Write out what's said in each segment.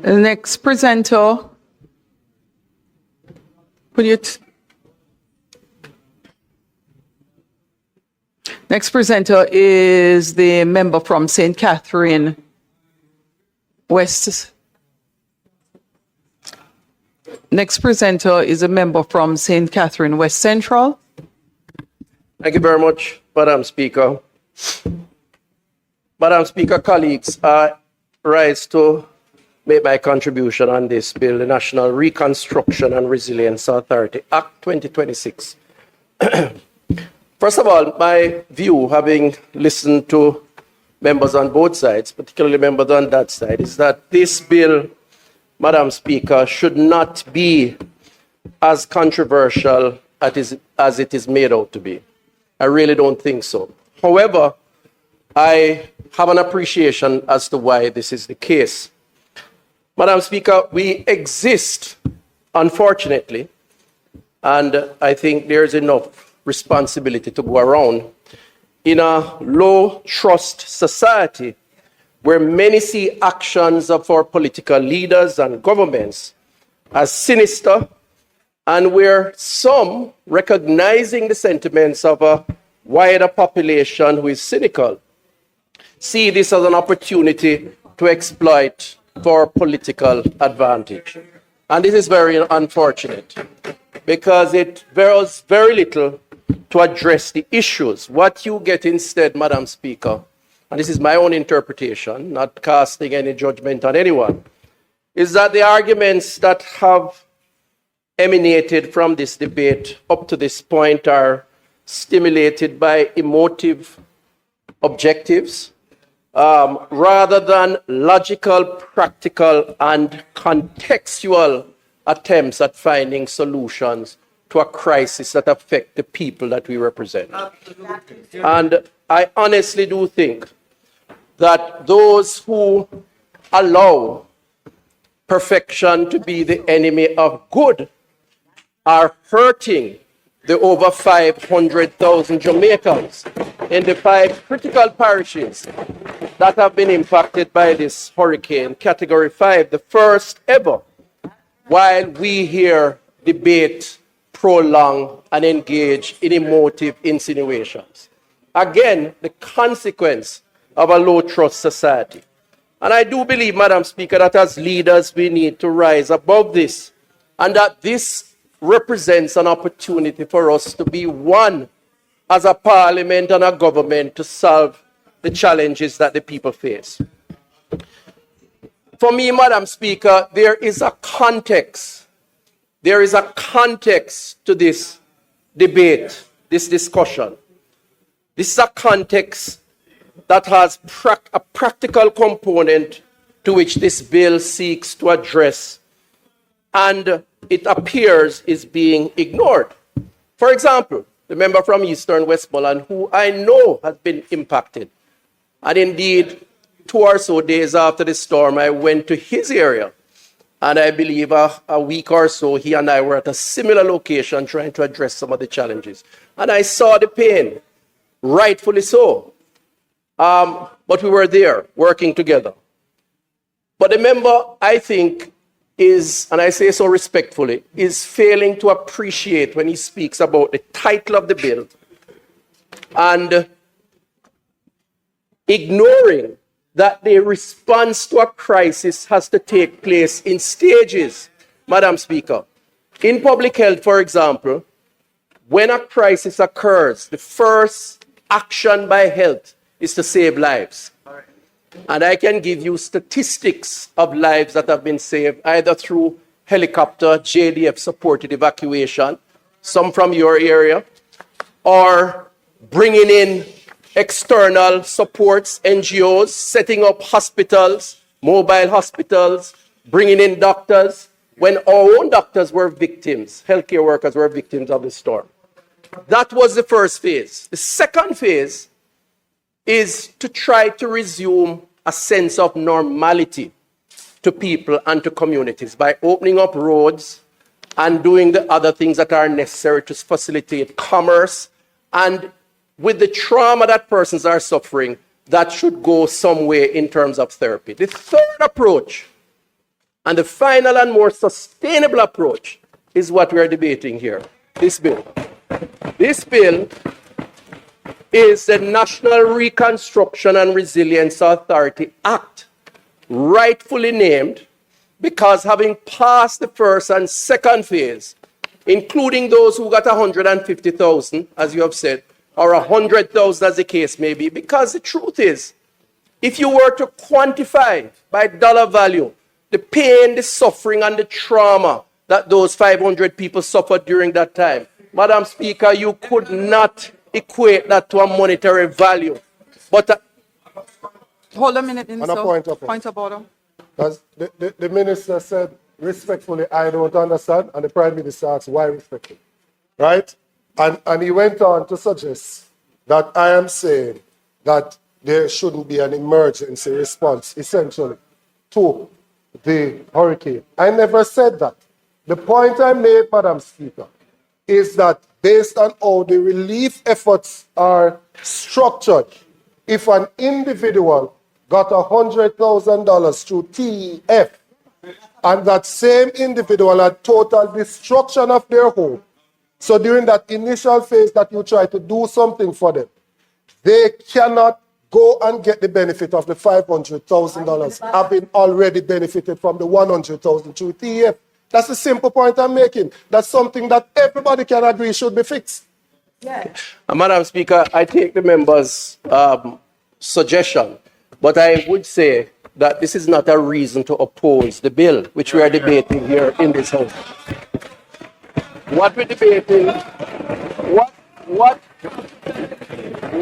The next presenter, next presenter is the member from St. Catherine West. Next presenter is a member from St. Catherine West Central. Thank you very much, Madam Speaker. Madam Speaker, colleagues, I rise to make my contribution on this bill, the National Reconstruction and Resilience Authority Act 2026. First of all, my view, having listened to members on both sides, particularly members on that side, is that this bill, Madam Speaker, should not be as controversial as it is made out to be. I really don't think so. However, I have an appreciation as to why this is the case. Madam Speaker, we exist, unfortunately, and I think there's enough responsibility to go around, in a low-trust society where many see actions of our political leaders and governments as sinister, and where some, recognizing the sentiments of a wider population who is cynical, see this as an opportunity to exploit for political advantage. And this is very unfortunate because it does very little to address the issues. What you get instead, Madam Speaker, and this is my own interpretation, not casting any judgment on anyone, is that the arguments that have emanated from this debate up to this point are stimulated by emotive objectives rather than logical, practical, and contextual attempts at finding solutions to a crisis that affect the people that we represent. And I honestly do think that those who allow perfection to be the enemy of good are hurting the over 500,000 Jamaicans in the 5 critical parishes that have been impacted by this hurricane, Category 5, the first ever, while we here debate, prolong, and engage in emotive insinuations. Again, the consequence of a low-trust society. And I do believe, Madam Speaker, that as leaders we need to rise above this, and that this represents an opportunity for us to be one as a parliament and a government to solve the challenges that the people face. For me, Madam Speaker, there is a context. There is a context to this debate, this discussion. This is a context that has a practical component to which this bill seeks to address, and it appears is being ignored. For example, the member from Eastern Westmoreland, who I know has been impacted, and indeed 2 or so days after the storm, I went to his area, and I believe a week or so, he and I were at a similar location trying to address some of the challenges. And I saw the pain, rightfully so. But we were there working together. But the member, I think, is, and I say so respectfully, is failing to appreciate when he speaks about the title of the bill and ignoring that the response to a crisis has to take place in stages, Madam Speaker. In public health, for example, when a crisis occurs, the first action by health is to save lives. And I can give you statistics of lives that have been saved either through helicopter, JDF-supported evacuation, some from your area, or bringing in external supports, NGOs, setting up hospitals, mobile hospitals, bringing in doctors, when our own doctors were victims, healthcare workers were victims of the storm. That was the first phase. The second phase is to try to resume a sense of normality to people and to communities by opening up roads and doing the other things that are necessary to facilitate commerce. And with the trauma that persons are suffering, that should go some way in terms of therapy. The third approach And the final and more sustainable approach is what we are debating here, this bill. This bill is the National Reconstruction and Resilience Authority Act, rightfully named because having passed the first and second phase, including those who got 150,000, as you have said, or 100,000 as the case may be, because the truth is, if you were to quantify by dollar value the pain, the suffering, and the trauma that those 500 people suffered during that time, Madam Speaker, you could not equate that to a monetary value. But Hold a minute, Minister. On a point of order. Because the minister said, respectfully, I don't understand, and the Prime Minister asked, why respectfully? Right? And he went on to suggest that I am saying that there shouldn't be an emergency response, essentially, to the hurricane. I never said that. The point I made, Madam Speaker, is that based on how the relief efforts are structured, if an individual got $100,000 through TEF, and that same individual had total destruction of their home, so during that initial phase that you try to do something for them, they cannot go and get the benefit of the $500,000 having already benefited from the $100,000 through TEF. That's the simple point I'm making. That's something that everybody can agree should be fixed. Yeah. Madam Speaker, I take the member's suggestion, but I would say that this is not a reason to oppose the bill which we are debating here in this House. What we're debating,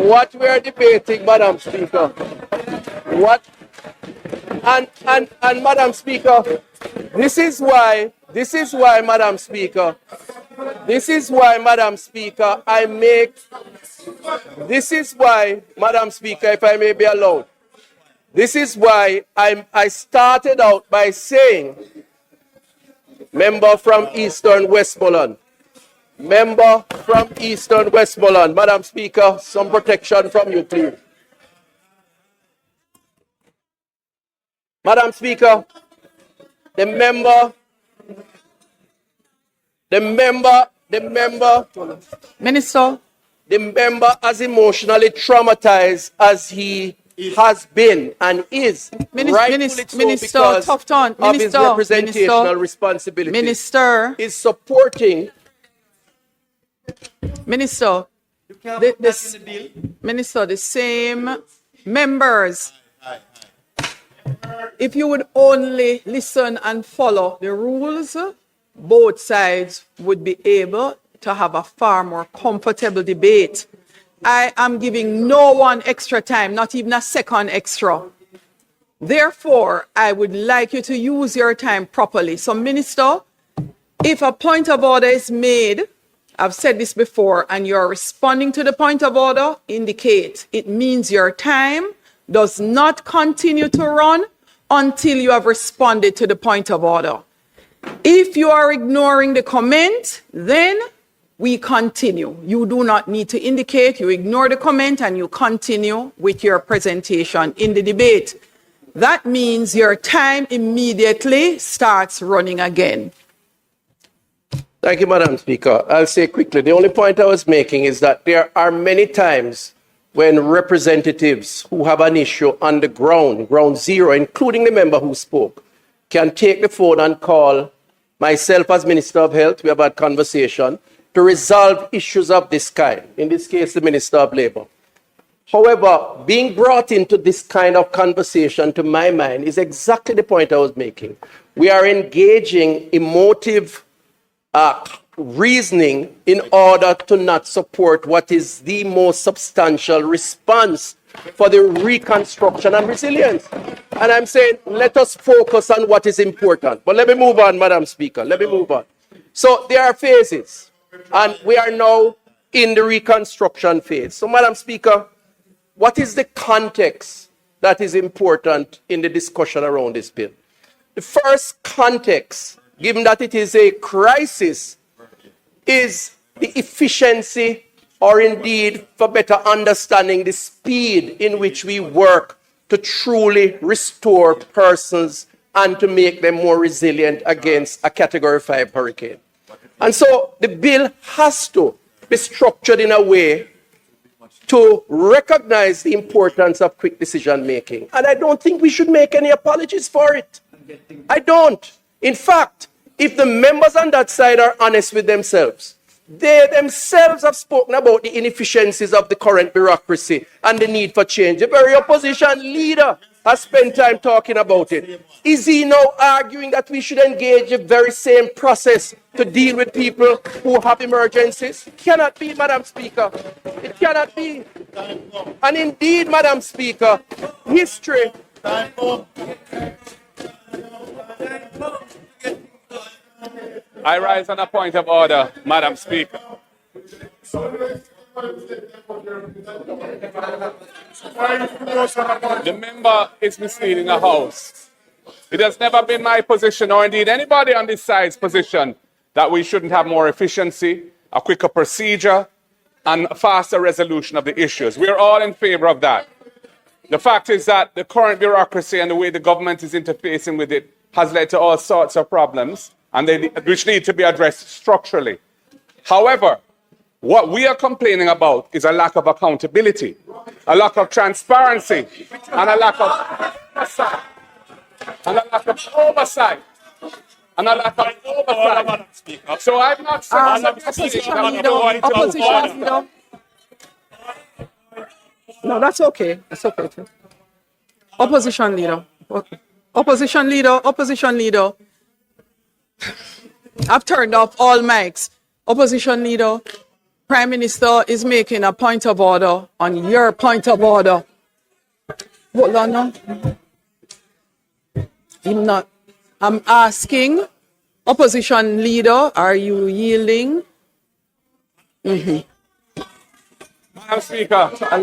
what we are debating, Madam Speaker, and Madam Speaker, this is why, Madam Speaker, if I may be allowed, this is why I started out by saying, member from Eastern Westmoreland, Madam Speaker, some protection from you, please. Madam Speaker, the member, Minister. the member as emotionally traumatized as he has been and is, rightfully so, Minister because TUFTON, of his Minister, representational responsibility, Minister, is supporting. Minister, Minister, the same members, if you would only listen and follow the rules, both sides would be able to have a far more comfortable debate. I am giving no one extra time, not even a second extra. Therefore, I would like you to use your time properly. So, Minister, if a point of order is made, I've said this before, and you're responding to the point of order, indicate it means your time does not continue to run until you have responded to the point of order. If you are ignoring the comment, then we continue. You do not need to indicate, you ignore the comment and you continue with your presentation in the debate. That means your time immediately starts running again. Thank you, Madam Speaker. I'll say quickly, the only point I was making is that there are many times when representatives who have an issue on the ground zero, including the member who spoke, can take the phone and call myself as Minister of Health. We have had conversation to resolve issues of this kind, in this case, the Minister of Labour. However, being brought into this kind of conversation, to my mind, is exactly the point I was making. We are engaging emotive reasoning in order to not support what is the most substantial response for the reconstruction and resilience. And I'm saying, let us focus on what is important. But let me move on, Madam Speaker. Let me move on. So there are phases, and we are now in the reconstruction phase. So, Madam Speaker, what is the context that is important in the discussion around this bill? The first context, given that it is a crisis, is the efficiency, or indeed, for better understanding, the speed in which we work to truly restore persons and to make them more resilient against a Category 5 hurricane. And so the bill has to be structured in a way to recognize the importance of quick decision making. And I don't think we should make any apologies for it. I don't. In fact, if the members on that side are honest with themselves, they themselves have spoken about the inefficiencies of the current bureaucracy and the need for change. The very opposition leader has spent time talking about it. Is he now arguing that we should engage the very same process to deal with people who have emergencies? It cannot be, Madam Speaker. It cannot be. And indeed, Madam Speaker, history. I rise on a point of order, Madam Speaker. The member is misleading the House. It has never been my position, or indeed anybody on this side's position, that we shouldn't have more efficiency, a quicker procedure, and a faster resolution of the issues. We're all in favor of that. The fact is that the current bureaucracy and the way the government is interfacing with it has led to all sorts of problems, and which need to be addressed structurally. However, what we are complaining about is a lack of accountability, a lack of transparency, and a lack of oversight. And a lack of oversight. And a lack of oversight. So I'm not saying opposition leader. No, that's okay. That's okay too. Opposition leader. Opposition leader. Opposition leader. I've turned off all mics. Opposition leader. Prime Minister is making a point of order on your point of order. Hold on now. I'm asking, opposition leader, are you yielding? Madam Speaker, I'm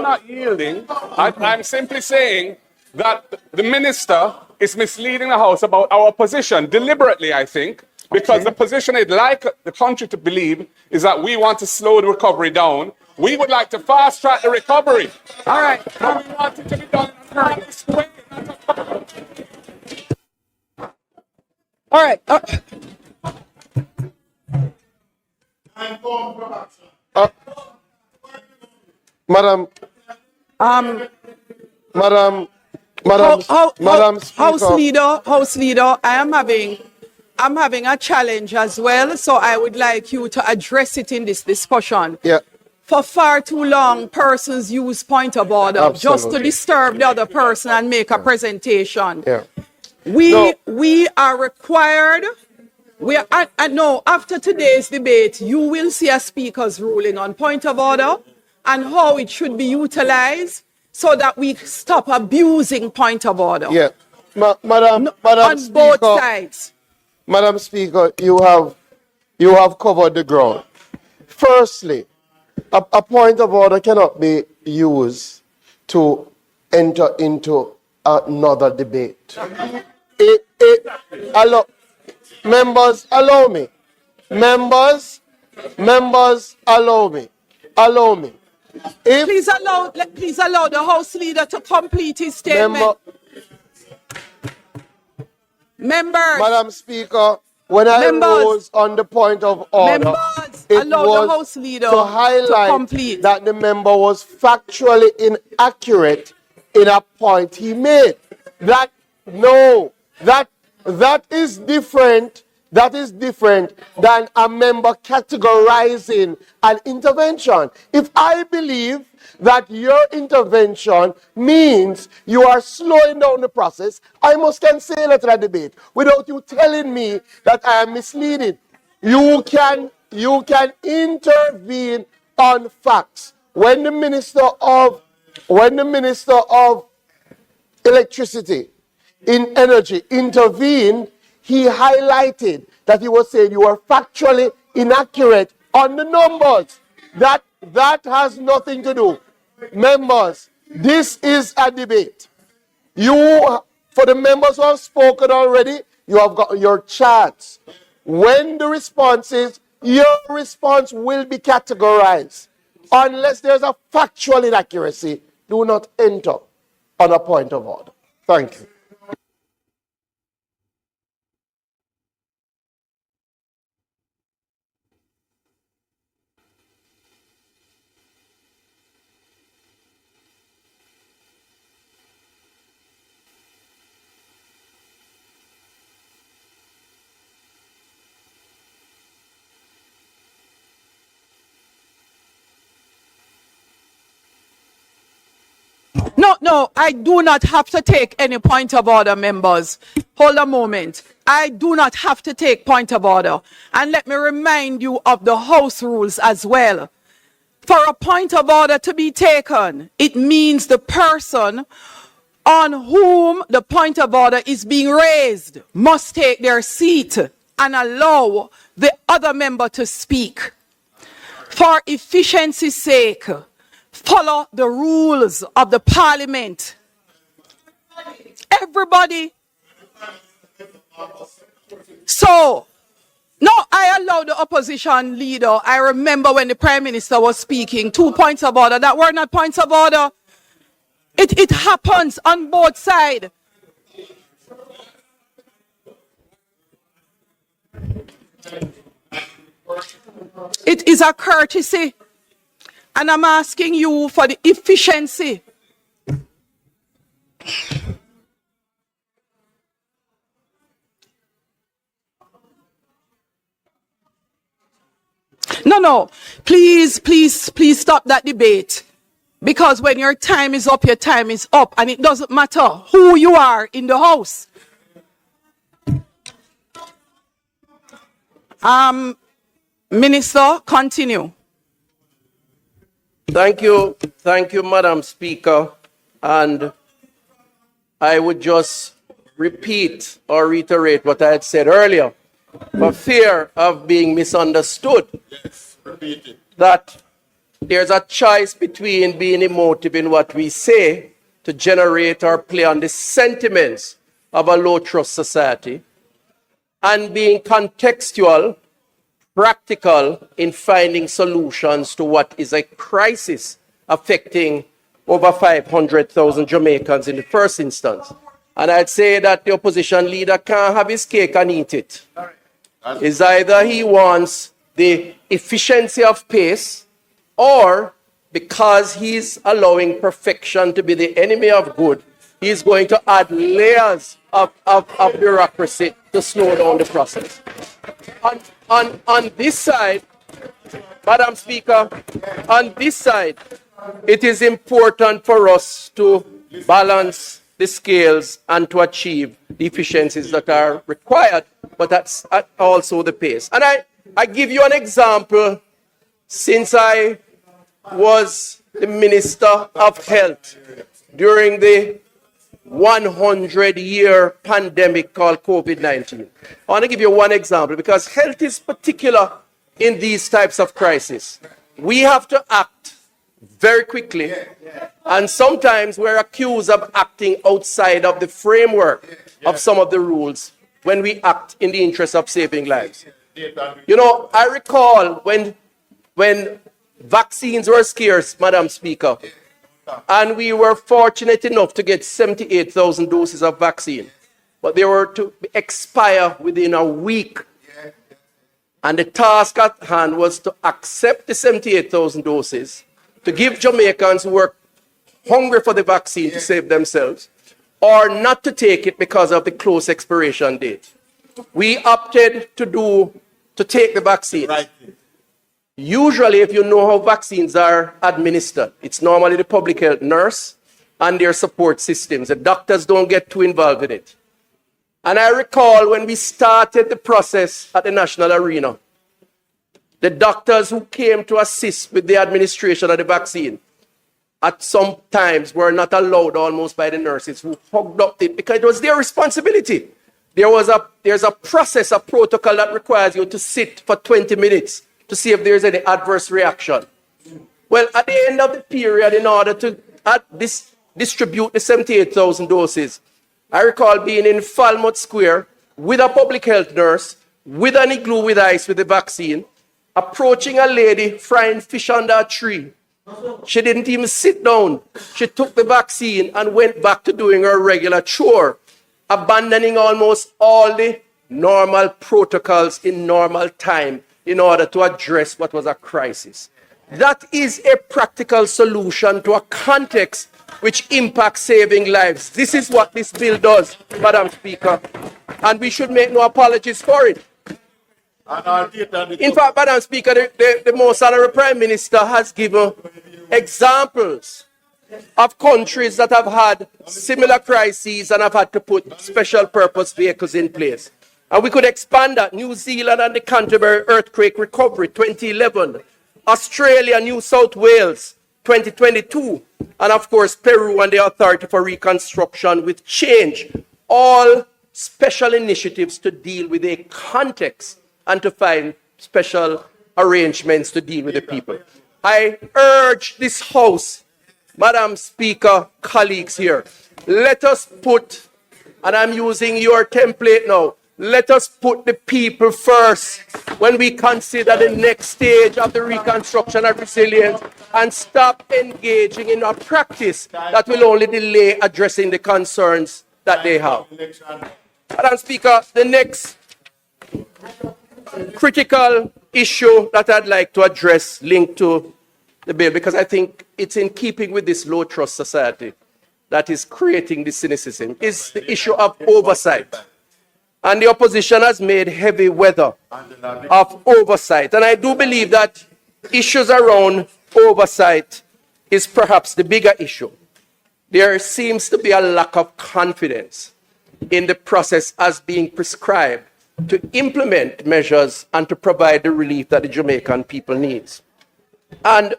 not yielding. I'm simply saying that the minister is misleading the House about our position, deliberately, I think, because the position I'd like the country to believe is that we want to slow the recovery down. We would like to fast track the recovery. All right. But we want it to be done in a honest way. All right. Madam Speaker. House leader, I'm having a challenge as well, so I would like you to address it in this discussion. Yeah. For far too long, persons use point of order just to disturb the other person and make a presentation. Yeah. We are required. No, after today's debate, you will see a speaker's ruling on point of order and how it should be utilized so that we stop abusing point of order. Yeah. Madam on Speaker, both sides. Madam Speaker, you have covered the ground. Firstly, a point of order cannot be used to enter into another debate. Members, allow me. Members, allow me. Please allow the House leader to complete his statement. Members. Madam Speaker, when I rose on the point of order, it was to highlight that the member was factually inaccurate in a point he made. That is different. That is different than a member categorizing an intervention. If I believe that your intervention means you are slowing down the process, I must cancel it at the debate without you telling me that I am misleading. You can intervene on facts. When the Minister of Electricity in Energy intervened, he highlighted that he was saying you are factually inaccurate on the numbers. That has nothing to do. Members, this is a debate. For the members who have spoken already, you have got your chance. When the response is, your response will be categorized. Unless there's a factual inaccuracy, do not enter on a point of order. Thank you. No, I do not have to take any point of order, members. Hold a moment. I do not have to take point of order. And let me remind you of the House rules as well. For a point of order to be taken, it means the person on whom the point of order is being raised must take their seat and allow the other member to speak. For efficiency's sake, follow the rules of the parliament. Everybody. So, no, I allow the opposition leader. I remember when the Prime Minister was speaking, 2 points of order that were not points of order. It happens on both sides. It is a courtesy. And I'm asking you for the efficiency. No. Please stop that debate. Because when your time is up, your time is up. And it doesn't matter who you are in the House. Minister, continue. Thank you, Madam Speaker. And I would just repeat or reiterate what I had said earlier. For fear of being misunderstood, that there's a choice between being emotive in what we say to generate or play on the sentiments of a low-trust society and being contextual, practical in finding solutions to what is a crisis affecting over 500,000 Jamaicans in the first instance. And I'd say that the opposition leader can't have his cake and eat it. It's either he wants the efficiency of pace, or because he's allowing perfection to be the enemy of good, he's going to add layers of bureaucracy to slow down the process. On this side, Madam Speaker, on this side, it is important for us to balance the scales and to achieve the efficiencies that are required, but that's also the pace. And I give you an example. Since I was the Minister of Health during the 100-year pandemic called COVID-19. I want to give you one example because health is particular in these types of crises. We have to act very quickly, and sometimes we're accused of acting outside of the framework of some of the rules when we act in the interest of saving lives. You know, I recall when vaccines were scarce, Madam Speaker, and we were fortunate enough to get 78,000 doses of vaccine, but they were to expire within a week. And the task at hand was to accept the 78,000 doses, to give Jamaicans who were hungry for the vaccine to save themselves, or not to take it because of the close expiration date. We opted to take the vaccine. Right. Usually, if you know how vaccines are administered, it's normally the public health nurse and their support systems. The doctors don't get too involved in it. And I recall when we started the process at the national arena, the doctors who came to assist with the administration of the vaccine at some times were not allowed almost by the nurses who hugged up it because it was their responsibility. There's a process, a protocol that requires you to sit for 20 minutes to see if there's any adverse reaction. Well, at the end of the period, in order to distribute the 78,000 doses, I recall being in Falmouth Square with a public health nurse, with an igloo with ice with the vaccine, approaching a lady frying fish under a tree. She didn't even sit down. She took the vaccine and went back to doing her regular chore, abandoning almost all the normal protocols in normal time in order to address what was a crisis. That is a practical solution to a context which impacts saving lives. This is what this bill does, Madam Speaker, and we should make no apologies for it. In fact, Madam Speaker, the most honorable Prime Minister has given examples of countries that have had similar crises and have had to put special purpose vehicles in place. And we could expand that. New Zealand and the Canterbury earthquake recovery, 2011. Australia, New South Wales, 2022. And of course, Peru and the Authority for Reconstruction with change. All special initiatives to deal with a context and to find special arrangements to deal with the people. I urge this House, Madam Speaker, colleagues here, let us put, and I'm using your template now, let us put the people first when we consider the next stage of the reconstruction and resilience and stop engaging in a practice that will only delay addressing the concerns that they have. Madam Speaker, the next critical issue that I'd like to address linked to the bill, because I think it's in keeping with this low trust society that is creating this cynicism, is the issue of oversight. And the opposition has made heavy weather of oversight. And I do believe that issues around oversight is perhaps the bigger issue. There seems to be a lack of confidence in the process as being prescribed to implement measures and to provide the relief that the Jamaican people needs. And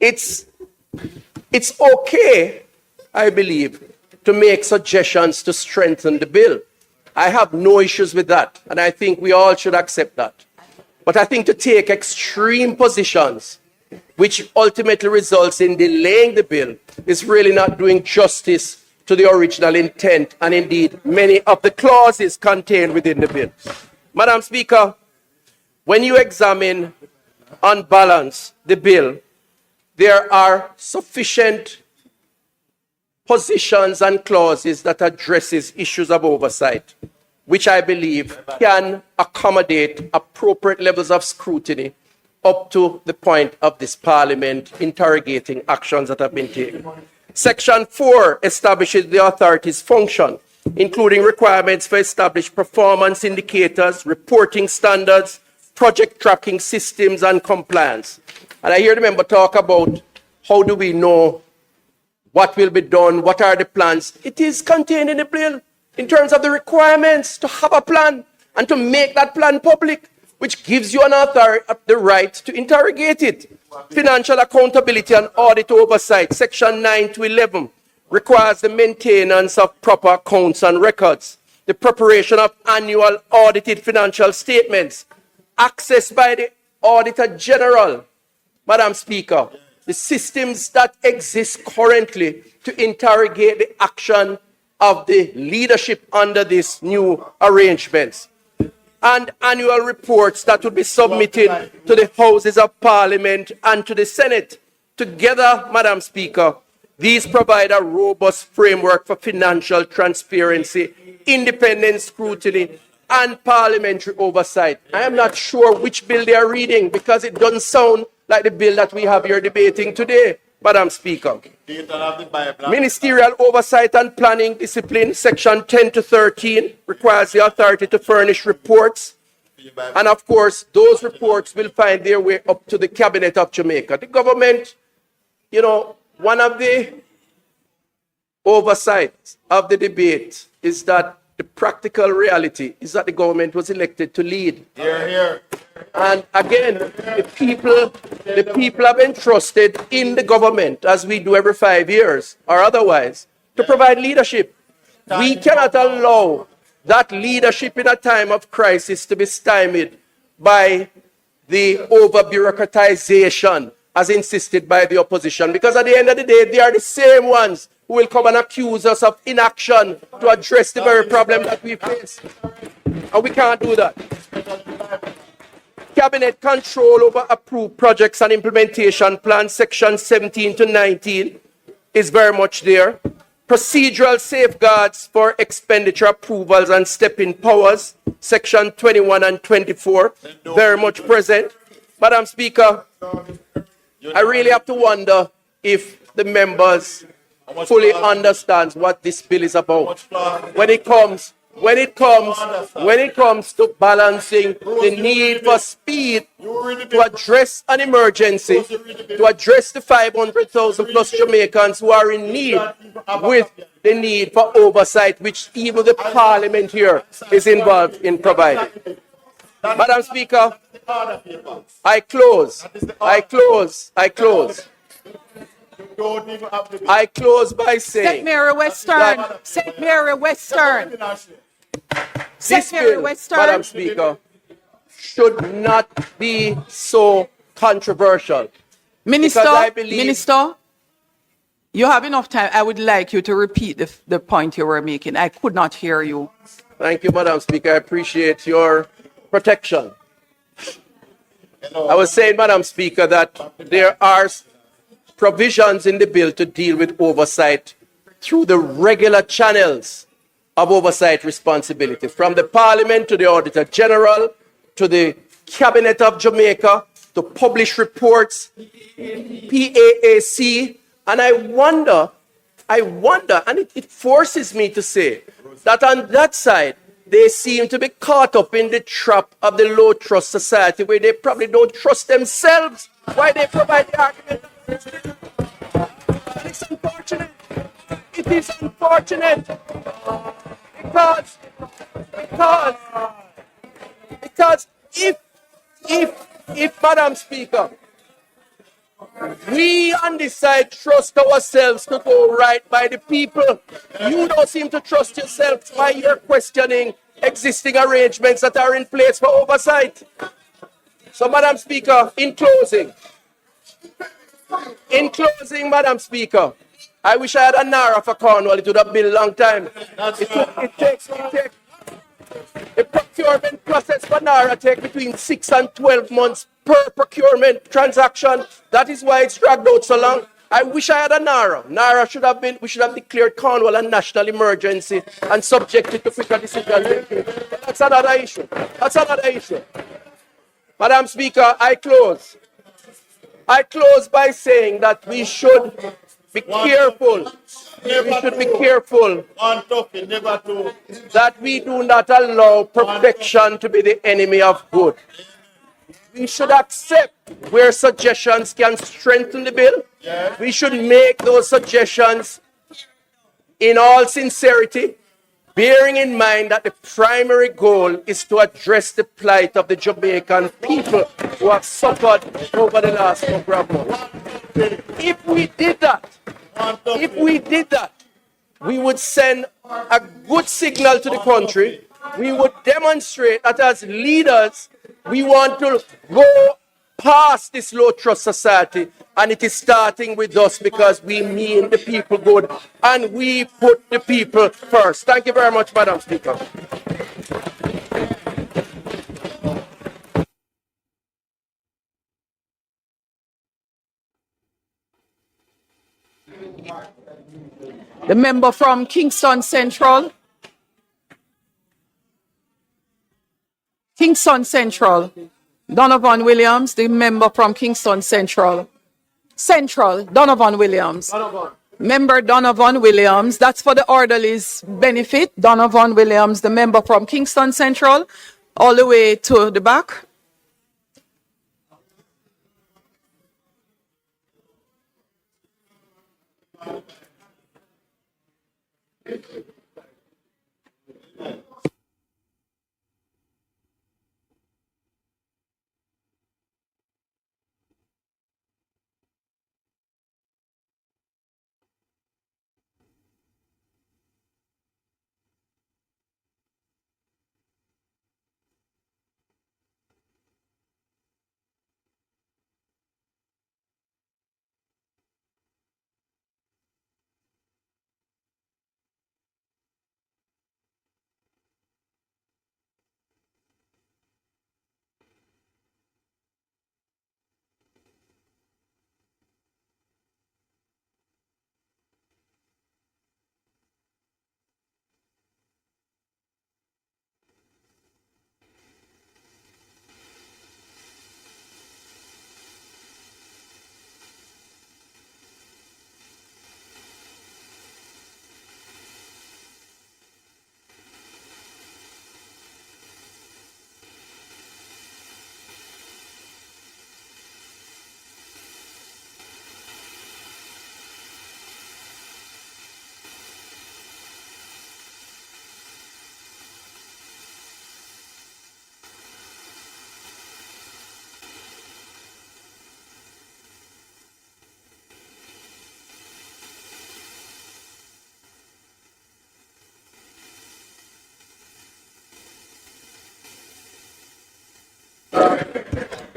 it's okay, I believe, to make suggestions to strengthen the bill. I have no issues with that, and I think we all should accept that. But I think to take extreme positions, which ultimately results in delaying the bill, is really not doing justice to the original intent and indeed many of the clauses contained within the bill. Madam Speaker, when you examine on balance the bill, there are sufficient positions and clauses that addresses issues of oversight, which I believe can accommodate appropriate levels of scrutiny up to the point of this Parliament interrogating actions that have been taken. Section 4 establishes the authority's function, including requirements for established performance indicators, reporting standards, project tracking systems, and compliance. And I hear the member talk about how do we know what will be done, what are the plans. It is contained in the bill in terms of the requirements to have a plan and to make that plan public, which gives you an authority the right to interrogate it. Financial accountability and audit oversight, section 9 to 11, requires the maintenance of proper accounts and records, the preparation of annual audited financial statements, access by the Auditor General. Madam Speaker, the systems that exist currently to interrogate the action of the leadership under these new arrangements, and annual reports that would be submitted to the Houses of Parliament and to the Senate. Together, Madam Speaker, these provide a robust framework for financial transparency, independent scrutiny, and parliamentary oversight. I am not sure which bill they are reading because it doesn't sound like the bill that we have here debating today, Madam Speaker. Ministerial oversight and planning discipline, section 10 to 13, requires the authority to furnish reports. And of course, those reports will find their way up to the Cabinet of Jamaica. The government, you know, one of the oversights of the debate is that the practical reality is that the government was elected to lead. Hear, hear. And again, the people have entrusted in the government, as we do every 5 years or otherwise, to provide leadership. We cannot allow that leadership in a time of crisis to be stymied by the over-bureaucratization as insisted by the opposition. Because at the end of the day, they are the same ones who will come and accuse us of inaction to address the very problem that we face. And we can't do that. Cabinet control over approved projects and implementation plans, section 17 to 19, is very much there. Procedural safeguards for expenditure approvals and step-in powers, section 21 and 24, very much present. Madam Speaker, I really have to wonder if the members fully understands what this bill is about when it comes when it comes to balancing the need for speed to address an emergency, to address the 500,000 plus Jamaicans who are in need, with the need for oversight, which even the Parliament here is involved in providing. Madam Speaker, I close by saying St. Mary Western. St. Mary Western. this bill, Madam Speaker, should not be so controversial. Minister, you have enough time. I would like you to repeat the point you were making. I could not hear you. Thank you, Madam Speaker. I appreciate your protection. I was saying, Madam Speaker, that there are provisions in the bill to deal with oversight through the regular channels of oversight responsibility, from the Parliament to the Auditor General, to the Cabinet of Jamaica, to publish reports, PAAC, and I wonder, and it forces me to say that on that side, they seem to be caught up in the trap of the low trust society where they probably don't trust themselves. Why they provide the argument? And it's unfortunate. It is unfortunate because if Madam Speaker, we on this side trust ourselves to go right by the people, you don't seem to trust yourself while you're questioning existing arrangements that are in place for oversight. So, Madam Speaker, in closing, Madam Speaker, I wish I had a Naira for Cornwall. It would have been a long time. The procurement process for Naira takes between 6 and 12 months per procurement transaction. That is why it's dragged out so long. I wish I had a Naira. We should have declared Cornwall a national emergency and subjected to quicker decision making. But that's another issue. Madam Speaker, I close by saying that we should be careful. That we do not allow perfection to be the enemy of good. We should accept where suggestions can strengthen the bill. We should make those suggestions in all sincerity, bearing in mind that the primary goal is to address the plight of the Jamaican people who have suffered over the last number of months. If we did that, we would send a good signal to the country. We would demonstrate that as leaders, we want to go past this low trust society, and it is starting with us because we mean the people good and we put the people first. Thank you very much, Madam Speaker. The member from Kingston Central. Donovan Williams, the member from Kingston Central. Donovan Williams. Member Donovan Williams, that's for the orderly's benefit. Donovan Williams, the member from Kingston Central, all the way to the back.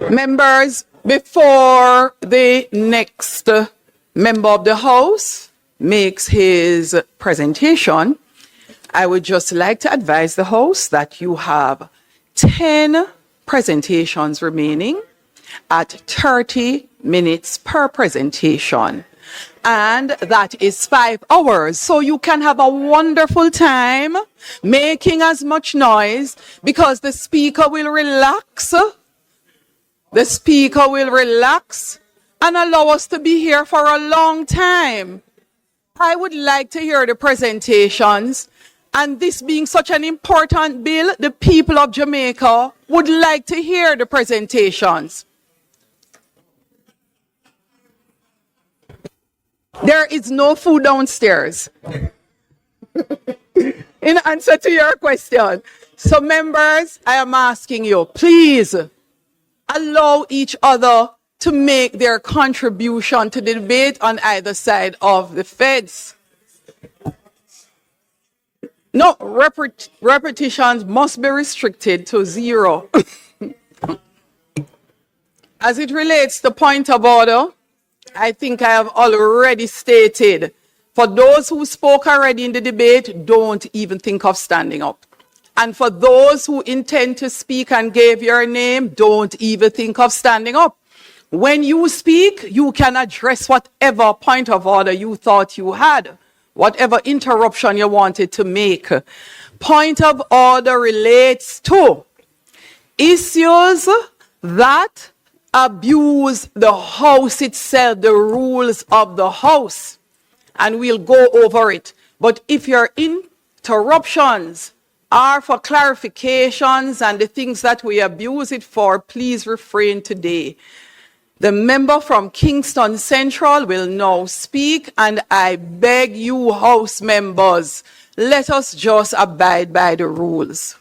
Members, before the next member of the House makes his presentation, I would just like to advise the House that you have 10 presentations remaining at 30 minutes per presentation. And that is 5 hours. So you can have a wonderful time making as much noise because the speaker will relax. The speaker will relax and allow us to be here for a long time. I would like to hear the presentations. And this being such an important bill, the people of Jamaica would like to hear the presentations. There is no food downstairs. In answer to your question. So members, I am asking you, please allow each other to make their contribution to the debate on either side of the fence. No, repetitions must be restricted to 0. As it relates to point of order, I think I have already stated, for those who spoke already in the debate, don't even think of standing up. And for those who intend to speak and gave your name, don't even think of standing up. When you speak, you can address whatever point of order you thought you had, whatever interruption you wanted to make. Point of order relates to issues that abuse the House itself, the rules of the House. And we'll go over it. But if your interruptions are for clarifications and the things that we abuse it for, please refrain today. The member from Kingston Central will now speak, and I beg you, House members, let us just abide by the rules.